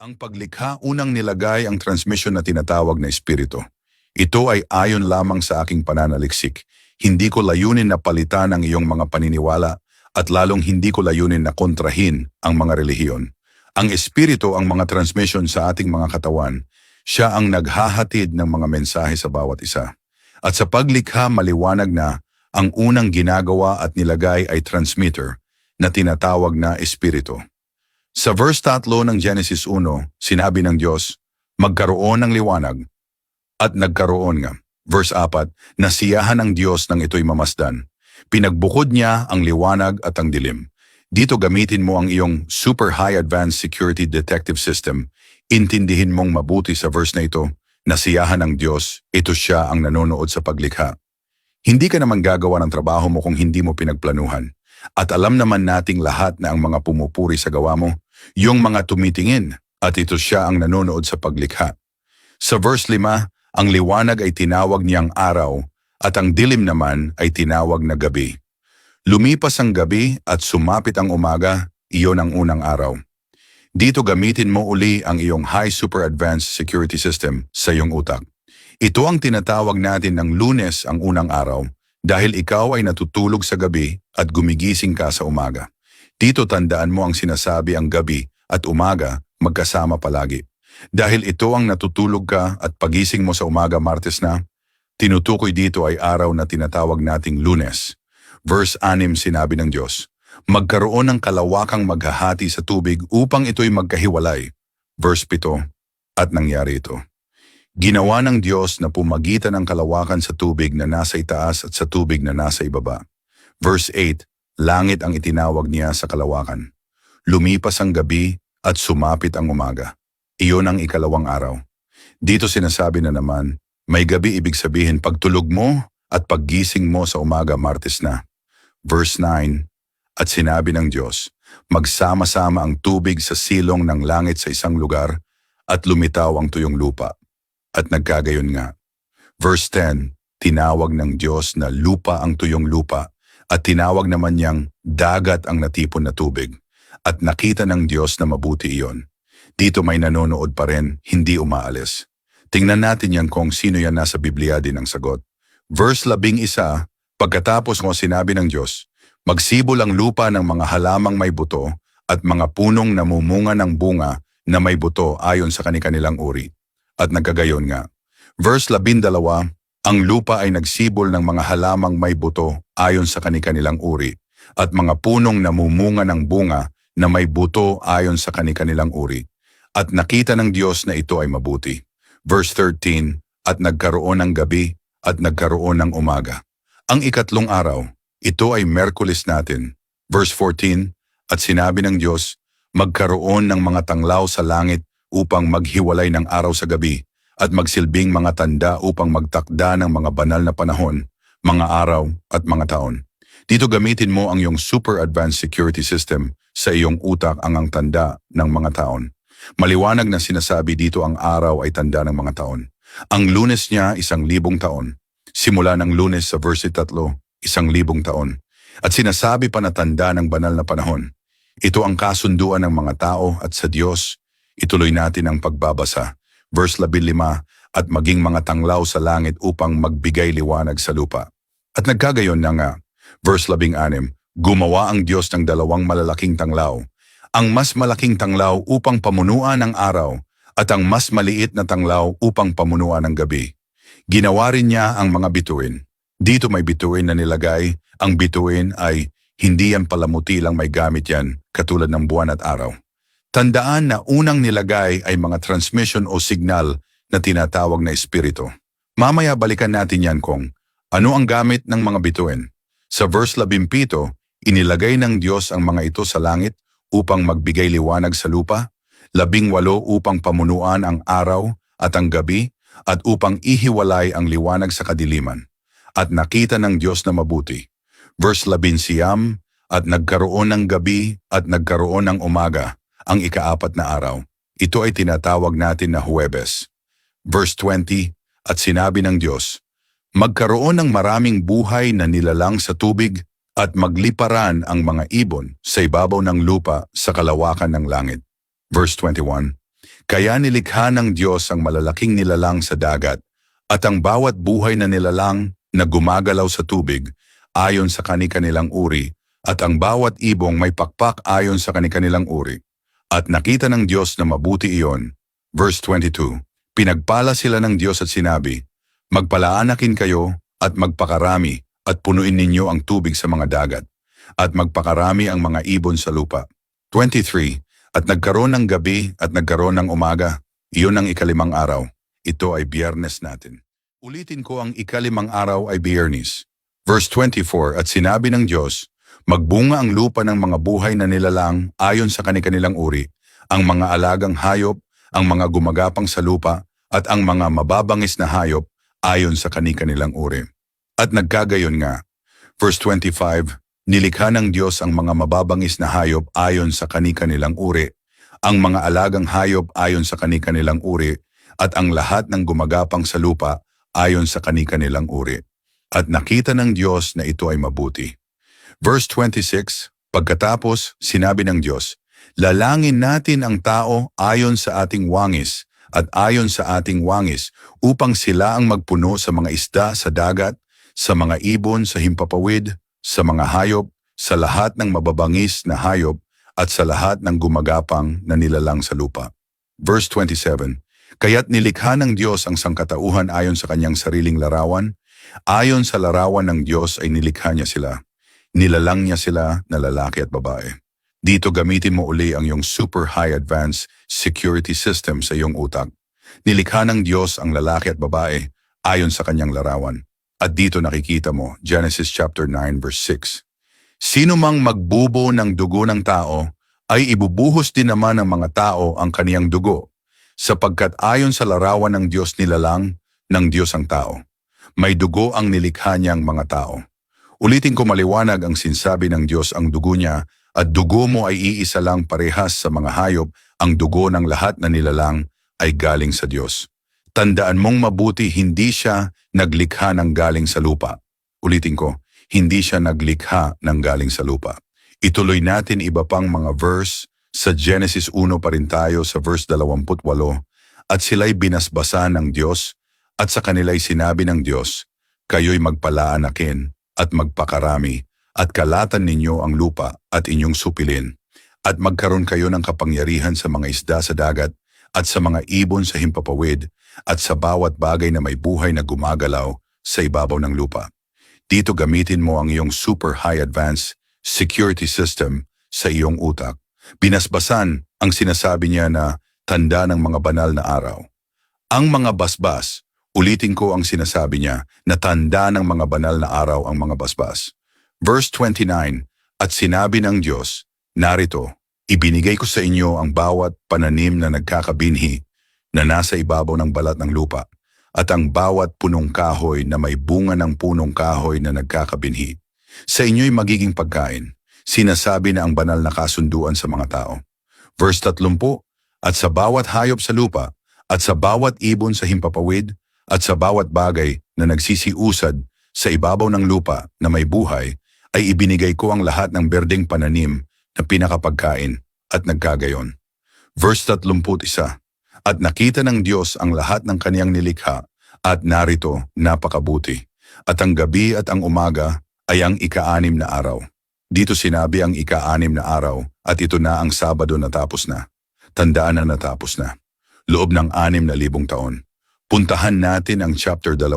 Ang paglikha unang nilagay ang transmission na tinatawag na espiritu. Ito ay ayon lamang sa aking pananaliksik. Hindi ko layunin na palitan ang iyong mga paniniwala at lalong hindi ko layunin na kontrahin ang mga relihiyon. Ang espiritu ang mga transmission sa ating mga katawan. Siya ang naghahatid ng mga mensahe sa bawat isa. At sa paglikha maliwanag na ang unang ginagawa at nilagay ay transmitter na tinatawag na espiritu. Sa verse 3 ng Genesis 1, sinabi ng Diyos, magkaroon ng liwanag, at nagkaroon nga. Verse 4, nasiyahan ng Diyos nang ito'y mamasdan. Pinagbukod niya ang liwanag at ang dilim. Dito gamitin mo ang iyong super high advanced security detective system. Intindihin mong mabuti sa verse na ito, nasiyahan ng Diyos, ito siya ang nanonood sa paglikha. Hindi ka naman gagawa ng trabaho mo kung hindi mo pinagplanuhan. At alam naman nating lahat na ang mga pumupuri sa gawa mo, yung mga tumitingin, at ito siya ang nanonood sa paglikha. Sa verse 5, ang liwanag ay tinawag niyang araw, at ang dilim naman ay tinawag na gabi. Lumipas ang gabi at sumapit ang umaga, iyon ang unang araw. Dito gamitin mo uli ang iyong high super advanced security system sa iyong utak. Ito ang tinatawag natin ng Lunes ang unang araw, dahil ikaw ay natutulog sa gabi at gumigising ka sa umaga. Dito tandaan mo ang sinasabi ang gabi at umaga magkasama palagi. Dahil ito ang natutulog ka at pagising mo sa umaga Martes na, tinutukoy dito ay araw na tinatawag nating Lunes. Verse 6 sinabi ng Diyos, magkaroon ng kalawakang maghahati sa tubig upang ito'y magkahiwalay. Verse 7, at nangyari ito. Ginawa ng Diyos na pumagitan ng kalawakan sa tubig na nasa itaas at sa tubig na nasa ibaba. Verse 8, langit ang itinawag niya sa kalawakan. Lumipas ang gabi at sumapit ang umaga. Iyon ang ikalawang araw. Dito sinasabi na naman, may gabi ibig sabihin pagtulog mo at paggising mo sa umaga Martes na. Verse 9, at sinabi ng Diyos, magsama-sama ang tubig sa silong ng langit sa isang lugar at lumitaw ang tuyong lupa. At nagkagayon nga. Verse 10, tinawag ng Diyos na lupa ang tuyong lupa at tinawag naman niyang dagat ang natipon na tubig. At nakita ng Diyos na mabuti iyon. Dito may nanonood pa rin, hindi umaalis. Tingnan natin yan kung sino yan nasa Biblia din ang sagot. Verse 11, pagkatapos mo sinabi ng Diyos, magsibol ang lupa ng mga halamang may buto at mga punong namumunga ng bunga na may buto ayon sa kanilang uri. At nagkagayon nga. Verse 12, ang lupa ay nagsibol ng mga halamang may buto ayon sa kanilang uri, at mga punong namumunga ng bunga na may buto ayon sa kanilang uri. At nakita ng Diyos na ito ay mabuti. Verse 13, at nagkaroon ng gabi at nagkaroon ng umaga. Ang ikatlong araw, ito ay Merkulis natin. Verse 14, at sinabi ng Diyos, magkaroon ng mga tanglaw sa langit upang maghiwalay ng araw sa gabi at magsilbing mga tanda upang magtakda ng mga banal na panahon, mga araw at mga taon. Dito gamitin mo ang iyong super advanced security system sa iyong utak ang tanda ng mga taon. Maliwanag na sinasabi dito ang araw ay tanda ng mga taon. Ang Lunes niya 1,000 taon. Simula ng Lunes sa verse 3, 1,000 taon. At sinasabi pa na tanda ng banal na panahon. Ito ang kasunduan ng mga tao at sa Diyos. Ituloy natin ang pagbabasa. Verse 15, at maging mga tanglaw sa langit upang magbigay liwanag sa lupa. At nagkagayon na nga. Verse 16, gumawa ang Diyos ng 2 malalaking tanglaw. Ang mas malaking tanglaw upang pamunuan ng araw at ang mas maliit na tanglaw upang pamunuan ng gabi. Ginawa rin niya ang mga bituin. Dito may bituin na nilagay. Ang bituin ay hindi yan palamuti lang may gamit yan katulad ng buwan at araw. Tandaan na unang nilagay ay mga transmission o signal na tinatawag na espiritu. Mamaya balikan natin yan kung ano ang gamit ng mga bituin. Sa verse 17, inilagay ng Diyos ang mga ito sa langit upang magbigay liwanag sa lupa, 18 upang pamunuan ang araw at ang gabi at upang ihiwalay ang liwanag sa kadiliman. At nakita ng Diyos na mabuti. Verse 19, at nagkaroon ng gabi at nagkaroon ng umaga, ang ika-4 na araw. Ito ay tinatawag natin na Huwebes. Verse 20, at sinabi ng Diyos, magkaroon ng maraming buhay na nilalang sa tubig at magliparan ang mga ibon sa ibabaw ng lupa sa kalawakan ng langit. Verse 21, Kaya nilikha ng Diyos ang malalaking nilalang sa dagat at ang bawat buhay na nilalang na gumagalaw sa tubig ayon sa kani-kanilang uri at ang bawat ibong may pakpak ayon sa kani-kanilang uri. At nakita ng Diyos na mabuti iyon. Verse 22, pinagpala sila ng Diyos at sinabi, magpalaanakin kayo at magpakarami at punuin ninyo ang tubig sa mga dagat at magpakarami ang mga ibon sa lupa. 23, at nagkaroon ng gabi at nagkaroon ng umaga, iyon ang ikalimang araw. Ito ay Biyernes natin. Ulitin ko, ang ikalimang araw ay Biyernes. Verse 24, at sinabi ng Diyos, magbunga ang lupa ng mga buhay na nilalang ayon sa kani-kanilang uri, ang mga alagang hayop, ang mga gumagapang sa lupa, at ang mga mababangis na hayop ayon sa kani-kanilang uri. At nagkagayon nga. Verse 25, nilikha ng Diyos ang mga mababangis na hayop ayon sa kani-kanilang uri, ang mga alagang hayop ayon sa kani-kanilang uri, at ang lahat ng gumagapang sa lupa ayon sa kani-kanilang uri. At nakita ng Diyos na ito ay mabuti. Verse 26, pagkatapos sinabi ng Diyos, lalangin natin ang tao ayon sa ating wangis at ayon sa ating wangis upang sila ang magpuno sa mga isda sa dagat, sa mga ibon sa himpapawid, sa mga hayop, sa lahat ng mababangis na hayop, at sa lahat ng gumagapang na nilalang sa lupa. Verse 27, kaya't nilikha ng Diyos ang sangkatauhan ayon sa kanyang sariling larawan, ayon sa larawan ng Diyos ay nilikha niya sila. Nilalang niya sila na lalaki at babae. Dito gamitin mo uli ang iyong super high advanced security system sa iyong utak. Nilikha ng Diyos ang lalaki at babae ayon sa kanyang larawan. At dito nakikita mo, Genesis chapter 9 verse 6. Sino mang magbubo ng dugo ng tao, ay ibubuhos din naman ng mga tao ang kaniyang dugo, sapagkat ayon sa larawan ng Diyos nilalang ng Diyos ang tao. May dugo ang nilikha niyang mga tao. Ulitin ko, maliwanag ang sinsabi ng Diyos ang dugo niya, at dugo mo ay iisa lang parehas sa mga hayop, ang dugo ng lahat na nilalang ay galing sa Diyos. Tandaan mong mabuti, hindi siya naglikha ng galing sa lupa. Ulitin ko, hindi siya naglikha ng galing sa lupa. Ituloy natin iba pang mga verse sa Genesis 1 pa rin tayo sa verse 28, at sila'y binasbasan ng Diyos, at sa kanila'y sinabi ng Diyos, kayo'y magpalaanakin at magpakarami, at kalatan ninyo ang lupa at inyong supilin, at magkaroon kayo ng kapangyarihan sa mga isda sa dagat, at sa mga ibon sa himpapawid, at sa bawat bagay na may buhay na gumagalaw sa ibabaw ng lupa. Dito gamitin mo ang iyong super high advanced security system sa iyong utak. Binasbasan ang sinasabi niya na tanda ng mga banal na araw. Ang mga basbas, ulitin ko ang sinasabi niya na tanda ng mga banal na araw ang mga basbas. Verse 29, at sinabi ng Diyos, narito, ibinigay ko sa inyo ang bawat pananim na nagkakabinhi na nasa ibabaw ng balat ng lupa, at ang bawat punong kahoy na may bunga ng punong kahoy na nagkakabinhi. Sa inyo'y magiging pagkain. Sinasabi na ang banal na kasunduan sa mga tao. Verse 30, at sa bawat hayop sa lupa, at sa bawat ibon sa himpapawid, at sa bawat bagay na nagsisiusad sa ibabaw ng lupa na may buhay, ay ibinigay ko ang lahat ng berdeng pananim na pinakapagkain, at nagkagayon. Verse 31, at nakita ng Diyos ang lahat ng kaniyang nilikha, at narito, napakabuti. At ang gabi at ang umaga ay ang ika-6 na araw. Dito sinabi ang ika-6 na araw, at ito na ang Sabado natapos na. Tandaan na natapos na. Loob ng 6,000 taon. Puntahan natin ang chapter 2,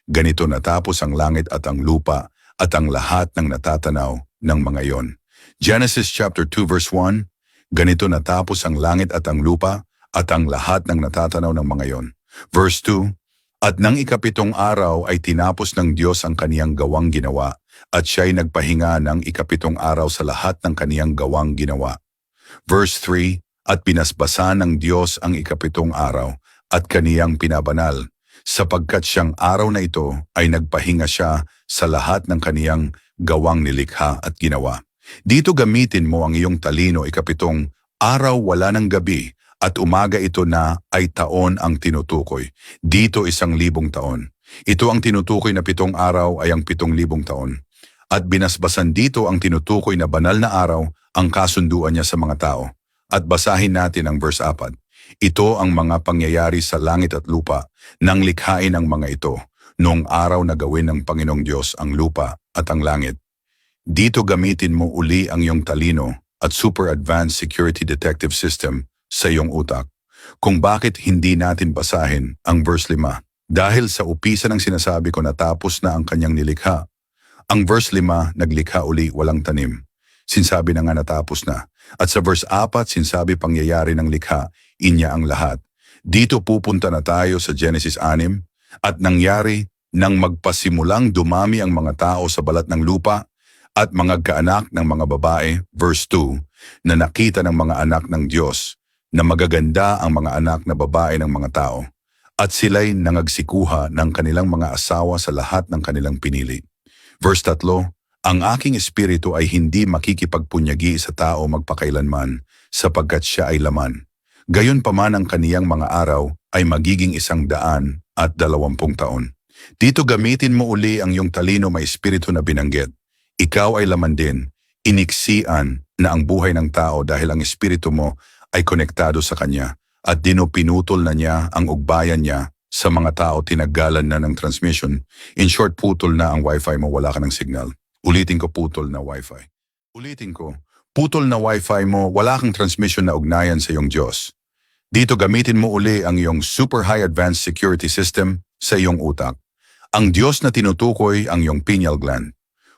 ganito natapos ang langit at ang lupa, at ang lahat ng natatanaw ng mga iyon. Genesis chapter 2 verse 1, ganito natapos ang langit at ang lupa, at ang lahat ng natatanaw ng mga iyon. Verse 2, at nang ika-7 araw ay tinapos ng Diyos ang kaniyang gawang ginawa, at siya'y nagpahinga ng ika-7 araw sa lahat ng kaniyang gawang ginawa. Verse 3, at pinasbasan ng Diyos ang ika-7 araw, at kaniyang pinabanal, sapagkat siyang araw na ito ay nagpahinga siya sa lahat ng kaniyang gawang nilikha at ginawa. Dito gamitin mo ang iyong talino, ika-7 araw wala ng gabi, at umaga ito na ay taon ang tinutukoy. Dito 1,000 taon. Ito ang tinutukoy na 7 araw ay ang 7,000 taon. At binasbasan dito ang tinutukoy na banal na araw ang kasunduan niya sa mga tao. At basahin natin ang verse 4. Ito ang mga pangyayari sa langit at lupa nang likhain ang mga ito noong araw na gawin ng Panginoong Diyos ang lupa at ang langit. Dito gamitin mo uli ang iyong talino at super advanced security detective system sa iyong utak. Kung bakit hindi natin basahin ang verse 5. Dahil sa upisan ng sinasabi ko natapos na ang kanyang nilikha. Ang verse 5, naglikha uli walang tanim. Sinsabi na nga natapos na. At sa verse 4, sinsabi pangyayari ng likha, inya ang lahat. Dito pupunta na tayo sa Genesis 6, at nangyari nang magpasimulang dumami ang mga tao sa balat ng lupa at mga kaanak ng mga babae, verse 2, na nakita ng mga anak ng Diyos na magaganda ang mga anak na babae ng mga tao, at sila'y nangagsikuha ng kanilang mga asawa sa lahat ng kanilang pinili. Verse 3, ang aking espiritu ay hindi makikipagpunyagi sa tao magpakailanman, sapagkat siya ay laman. Gayon pa man ang kaniyang mga araw ay magiging 120 taon. Dito gamitin mo uli ang iyong talino may espiritu na binanggit. Ikaw ay laman din, iniksian na ang buhay ng tao dahil ang espiritu mo ay konektado sa kanya at pinutol na niya ang ugbayan niya sa mga tao, tinagalan na ng transmission. In short, putol na ang wifi mo, wala ka ng signal. Ulitin ko, putol na wifi. Ulitin ko, putol na wifi mo, wala kang transmission na ugnayan sa iyong Diyos. Dito gamitin mo uli ang iyong super high advanced security system sa iyong utak. Ang Diyos na tinutukoy ang iyong pineal gland.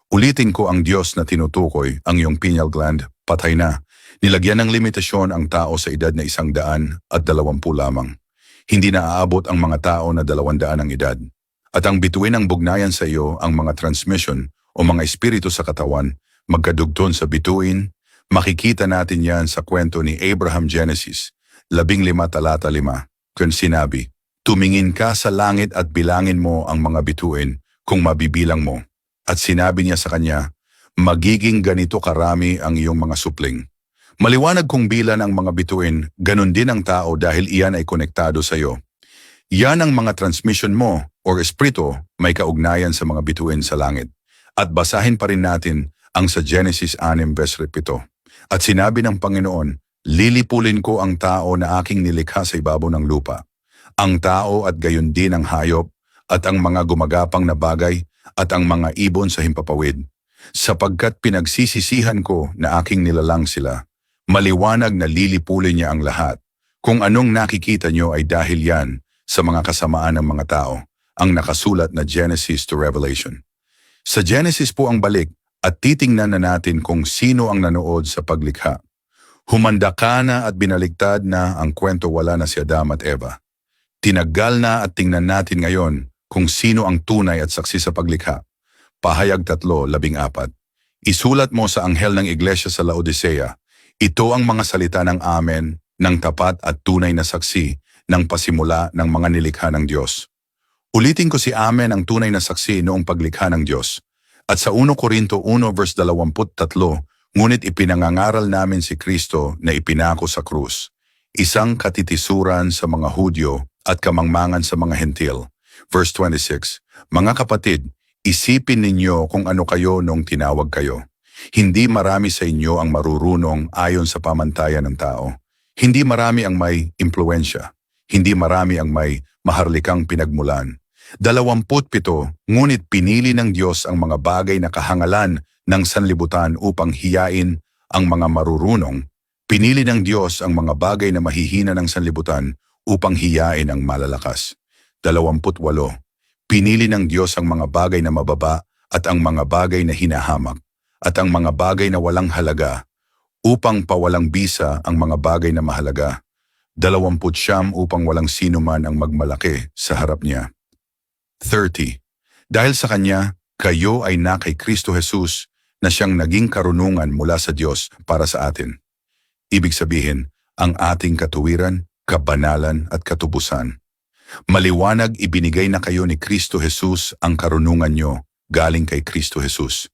Ulitin ko, ang Diyos na tinutukoy ang iyong pineal gland, patay na. Nilagyan ng limitasyon ang tao sa edad na 120 lamang. Hindi na aabot ang mga tao na 200 ang edad. At ang bituin ng bugnayan sa iyo, ang mga transmission o mga espiritu sa katawan, magkadugton sa bituin. Makikita natin yan sa kwento ni Abraham Genesis 15 talata 5, kung sinabi, tumingin ka sa langit at bilangin mo ang mga bituin kung mabibilang mo. At sinabi niya sa kanya, magiging ganito karami ang iyong mga supling. Maliwanag kung bilan ang mga bituin, ganun din ang tao dahil iyan ay konektado sa iyo. Yan ang mga transmission mo or espiritu may kaugnayan sa mga bituin sa langit. At basahin pa rin natin ang sa Genesis 6 verse 7. At sinabi ng Panginoon, lilipulin ko ang tao na aking nilikha sa ibabaw ng lupa. Ang tao at gayon din ang hayop at ang mga gumagapang na bagay at ang mga ibon sa himpapawid. Sapagkat pinagsisisihan ko na aking nilalang sila, maliwanag na lilipulin niya ang lahat. Kung anong nakikita nyo ay dahil yan sa mga kasamaan ng mga tao, ang nakasulat na Genesis to Revelation. Sa Genesis po ang balik at titingnan na natin kung sino ang nanood sa paglikha. Humanda ka na at binaligtad na ang kwento wala na si Adam at Eva. Tinaggal na at tingnan natin ngayon kung sino ang tunay at saksi sa paglikha. Pahayag 3:14. Isulat mo sa anghel ng iglesia sa Laodicea, ito ang mga salita ng amen, ng tapat at tunay na saksi ng pasimula ng mga nilikha ng Diyos. Ulitin ko, si Amen ang tunay na saksi noong paglikha ng Diyos. At sa 1 Korinto 1 verse 23, ngunit ipinangangaral namin si Kristo na ipinako sa krus, isang katitisuran sa mga Hudyo at kamangmangan sa mga Hentil. Verse 26, mga kapatid, isipin ninyo kung ano kayo nung tinawag kayo. Hindi marami sa inyo ang marurunong ayon sa pamantayan ng tao. Hindi marami ang may impluensya. Hindi marami ang may maharlikang pinagmulan. 27, ngunit pinili ng Diyos ang mga bagay na kahangalan ng sanlibutan upang hiyain ang mga marurunong. Pinili ng Diyos ang mga bagay na mahihina ng sanlibutan upang hiyain ang malalakas. 28, pinili ng Diyos ang mga bagay na mababa at ang mga bagay na hinahamak at ang mga bagay na walang halaga upang pawalang bisa ang mga bagay na mahalaga. 29 upang walang sino man ang magmalaki sa harap niya. 30. Dahil sa Kanya, kayo ay na kay Kristo Jesus na siyang naging karunungan mula sa Diyos para sa atin. Ibig sabihin, ang ating katuwiran, kabanalan at katubusan. Maliwanag ibinigay na kayo ni Kristo Jesus ang karunungan nyo galing kay Kristo Jesus,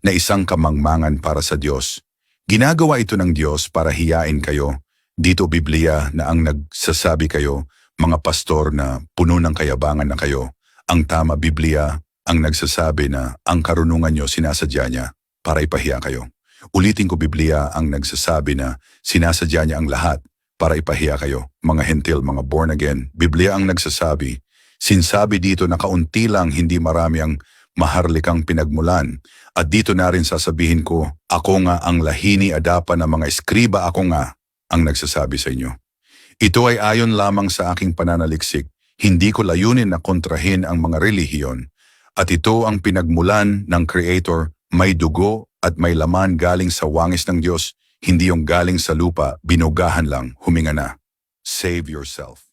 na isang kamangmangan para sa Diyos. Ginagawa ito ng Diyos para hiyain kayo. Dito Biblia na ang nagsasabi kayo, mga pastor na puno ng kayabangan na kayo. Ang tama Biblia ang nagsasabi na ang karunungan nyo sinasadya niya para ipahiya kayo. Ulitin ko, Biblia ang nagsasabi na sinasadya niya ang lahat para ipahiya kayo, mga hentil, mga born again. Biblia ang nagsasabi, sinsabi dito na kaunti lang hindi marami ang maharlikang pinagmulan. At dito na rin sasabihin ko, ako nga ang lahini adapan ng mga eskriba, ako nga ang nagsasabi sa inyo. Ito ay ayon lamang sa aking pananaliksik, hindi ko layunin na kontrahin ang mga relihiyon. At ito ang pinagmulan ng Creator, may dugo at may laman galing sa wangis ng Diyos, hindi yung galing sa lupa, binugahan lang, huminga na. Save yourself.